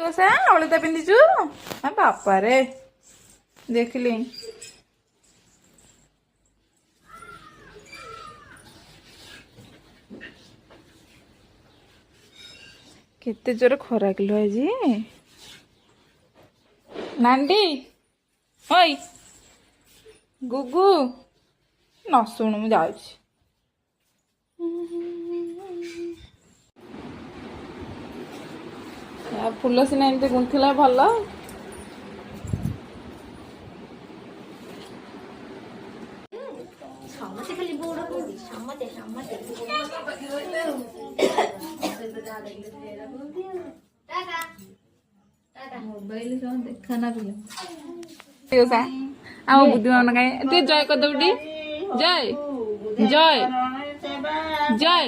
ଓଷା ଅଳତା ପିନ୍ଧିଛୁ ବାପାରେ ଦେଖିଲି। କେତେ ଜୋର ଖରା କିଲୋ ଆଜି। ନାଣ୍ଡି ଓଇ ଗୁଗୁ ନ ଶୁଣୁ ମୁଁ ଯାଉଛି। ଫୁଲ ସିନା ଏମିତି ଗୁନ୍ଥିଲା ଭଲ। ଆମ ବୁଦ୍ଧି ମାନ କାଇଁ ଟିକେ ଜୟ କରିଦବୁ ଟି ଜୟ ଜୟ ଜୟ।